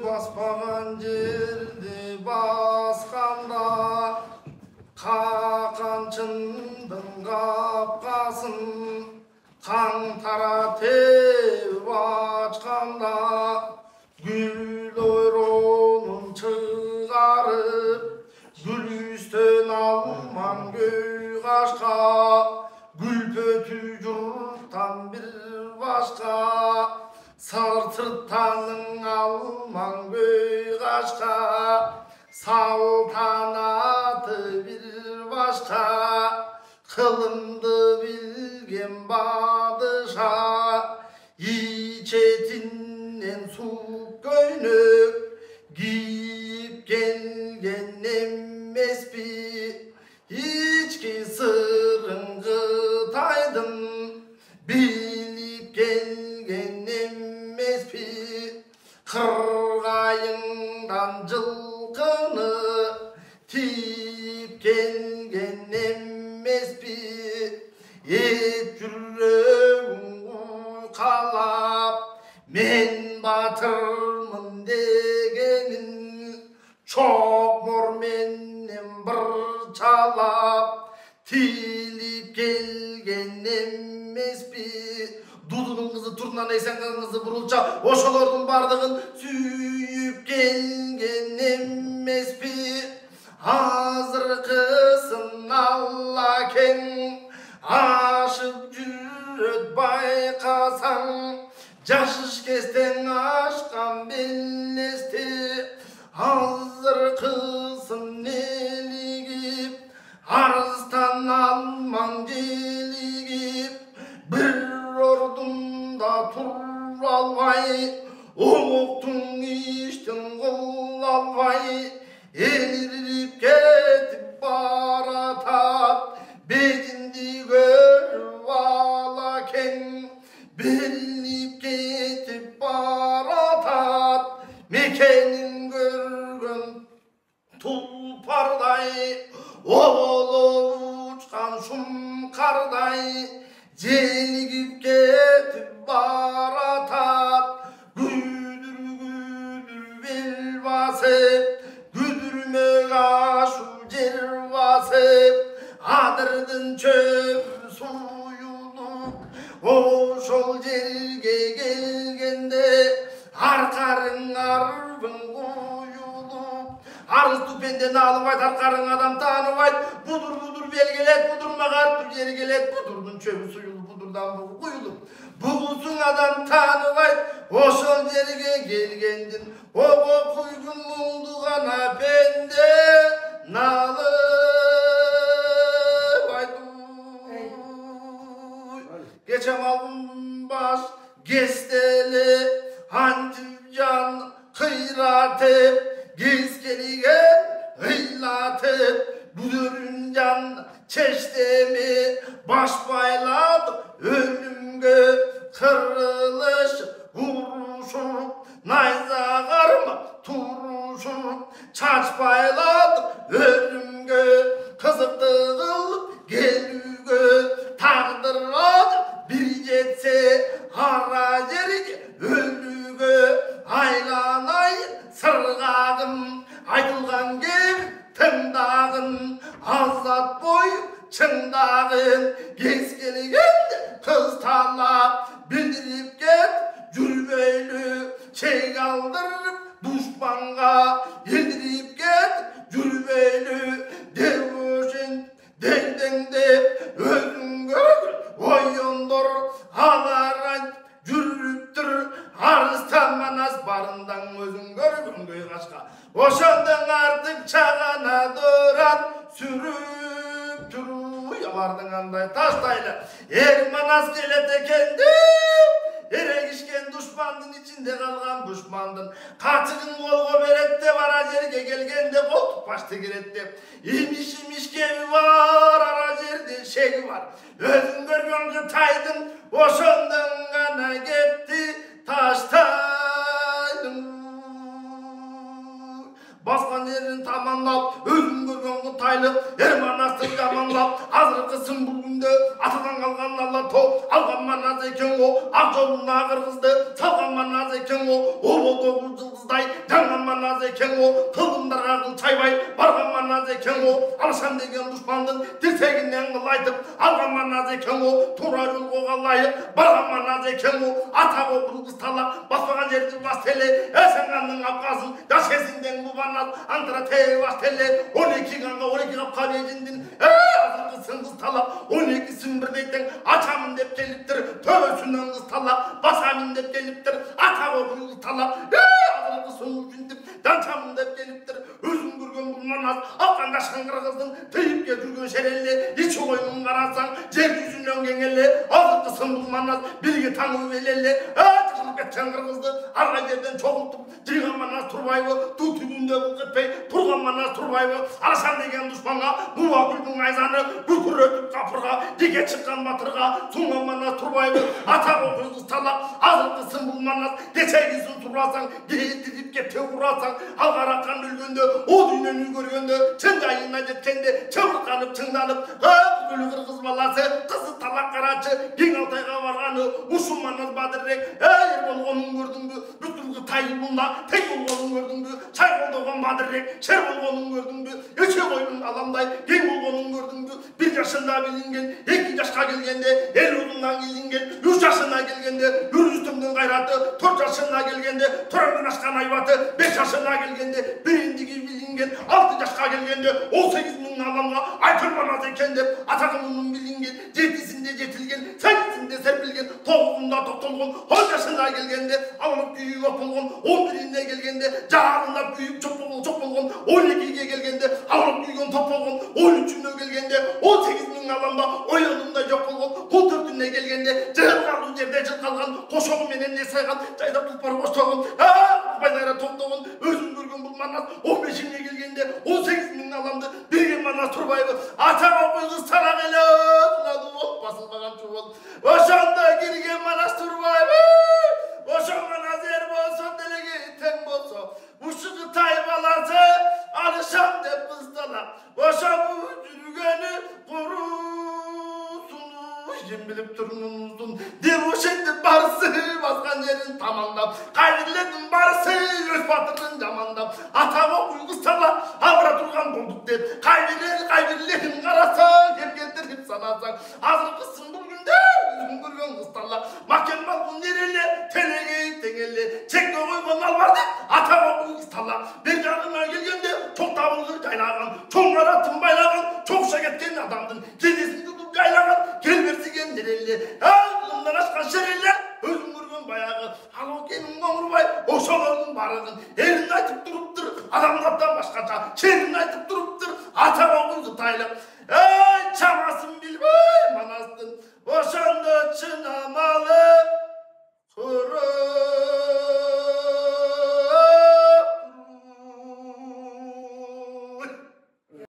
Baspagan жерди басқанда қақаншындың қапқасын қаңтара теуіп ашқанда гүл ойронын шығарып гүлістен алман көй қашқа гүлпөтü жұрттан бір башқа сырттанның алман көй қашқа салтанаты бір башқа қылымды білген бадыша ичетінен суық көйнек киіп келген емеспі içki sırrın Қытайдың біліп келген емеспі қырғайыңдан жылқыны тиіп келген емеспі ет жүрегің қалап мен батырмын дегенін çok mor mennem bir çalap tilip kelgen emespi Dudu'nun kızı Turnan Eysen'in kızı Burulça oşolordun bardığın sүйüp kelgen emespi hazır kızın Allah ken aşıp жүрөт байқасаң жашыш кестен ашқан белесті hazır kızın neligip arızdan alman geligip bir ordunda tur alvay omuktun iştin kıl alvay elirip ketip baratat bedindi görüp alaken belip ketip baratat mekenin görgün tulparday olup uçkan şum karday jelgip ketip baratat güdür güdür bel basıp güdürmek aşu jer basıp adırdın çöp suyulup oşol jerge gelgende arkarın arbın koyulup arız tüpenden alıp ayt arkarın adam tanıp ayt budur budur belgelet budur mağartır jergelet budurdun çöpü suyulup budurdan bu kuyulup buğusun adam tanıp ayt oşol jerge gelgendin obo kuygun muğduğana bende nalıp ayduy geçem alın baş gesteli Hancıcan kıyratıp gizgeligen hıylatıp Buduruncan çeştemi baş bayladı ölümgü kırılış vuruşup nayzağarma turuşup çaç bayladı ölümgü kızıktığılıp gelügü tağdırladı bir jetse hara jerge ölügü aylanayın sırgağın айтылған кеп тыңдағын азат бойып шыңдағын кез келгенде қыз талап білдіріп кет жүрбейлі шек алдырып дұшпанға елдіріп кет жүрбейлі деушін деңдеңдеп өзің көргіл ойындыр ағарай жүріп тұр арыстан манас барындан өзің көргін көй қашқа ошондон артык чагана доран сүрүп туруй алардын андай таштайлы манас келет экен деп эрегишкен душмандын ичинде калган душмандын качыгын колго берет деп ара жерге келгенде колтук башты кирет деп имиш кеби бар ара жерде шеги бар өзүң көргөн Кытайдын ошондон гана кепти таштайдым басқан жерін тамамлап өзің көрген қытайлық ер манасын жаманлап азырқысын бұл күнде атадан қалған алатау алған манас екен о ақ жолына қырғызды салған манас екен о тоғыз жұлдыздай жаңған манас екен о қылғындарға қыл шайбай барған манас екен о алшам деген дұшпандың тесегінен қылайтып алған манас екен о тура жолға лайық барған манас екен о атақ оқыл қыз талақ баспаған жерді бас теле әсенғанның апқасын жас есінден бұл манас антыра тей бас теле 12 қанға 12 қапқа бежіндін азырқысын қыз талақ 12-сін бірдейтін açamın деп келіптір төбесінен қыз талақ басамын деп келіптір атақ оқыл қыз талақ азырқысын жүндіп жаншамын деп келіптір өзің көрген бұл манас алқан қашқан қырғыздың тыйыпке жүрген шереле іші қойнын қарасаң жер жүзінен кеңеле азырқысын бұл манас бірге таңу белеле тығылып кеткен қырғызды арған жерден çoğulтып жиған манас Турбаева ту түбінде бұл кетпей тұрған манас Турбаева Алашан деген дұшпанға буа гүлдің айзаны бүкір өтіп қапырға деге шыққан батырға сұңған манас Турбаева атақ оқыл қыз талақ азырқысын бұл манас кешегісін тұрасаң дейіп кеп теу ұрасаң алғараққан өлгенде о дүниені көргенде шын жайына жеткенде чыбырқанып шыңданып бүкіл қырғыз баласы қызы талақ қарачы ең алтайға барғаны ұшы манас Бадырбек ер болғанын көрдің бе бүткіл қытай бұлна тек болғанын көрдің бе шай қолдаған Бадырбек шер болғанын көрдің бе өше қойның аламдай ең болғанын көрдің бе 1 жасында білінген 2 жасқа келгенде ел ұлынан келінген 3 жасына келгенде Үрүстүмдүн қайраты 4 жасына келгенде Тұраңдың ашқан айбаты 5 жасына келгенде біріндігі білінген 6 жасқа келгенде 18 мың адамға айтыр манас екен деп атағымның білінген 7-сінде жетілген 8-сінде серпілген 9-ында тоқталған 10 жасына келгенде алынып күйік оп болған 11-іне келгенде жағалынап күйік жоқ болған 12-ге келгенде алынып күйген топ болған 13-үне келгенде 18 мың адамда оянымда жоқ болған 14-үне келгенде жығылған жерде жылқалған қошоғы менен не сайған жайдап тұлпар қоштаған байлары тоқтаған өзін көрген бұл манас 15-іне келгенде 18 мың адамды берген манас Турбаева атақ оқыл қыз талақ елі басылмаған чубол ошонда келген манас Турбаева ошо манас ер болсо делеге тең болсо ушу Кытай баласы алышам деп кыз талақ ошо жүргөнү ем біліп тұрмын деп ошенде барысы басқан жерін тамамдап қайырлардың барысы өз батырын жамандап атақ оқыл қыз талақ абыра тұрған болдық деп қайбірлерін қарасаң кеп келтіріп санасаң азырқысын бұл күнде өзің көрген қыз талақ макен малғын нереле телегей теңеле чекке қойған ал бар деп атақ оқыл қыз талақ бер жағына келгенде çok табылғы жайлаған чоң қаратын байлаған чоқша кеткен адамдың кедесін тұтып жайлаған келберсіген нереле ұлымдан ашқан шереле өзің көрген баяғы ал окенің қоңырбай ошолардың барығын елін айтып тұрыптыр адамзаттан басқаша шерін айтып тұрыптыр атақ оқыл қытайлық чамасын білбей манастың ошондо чынамалы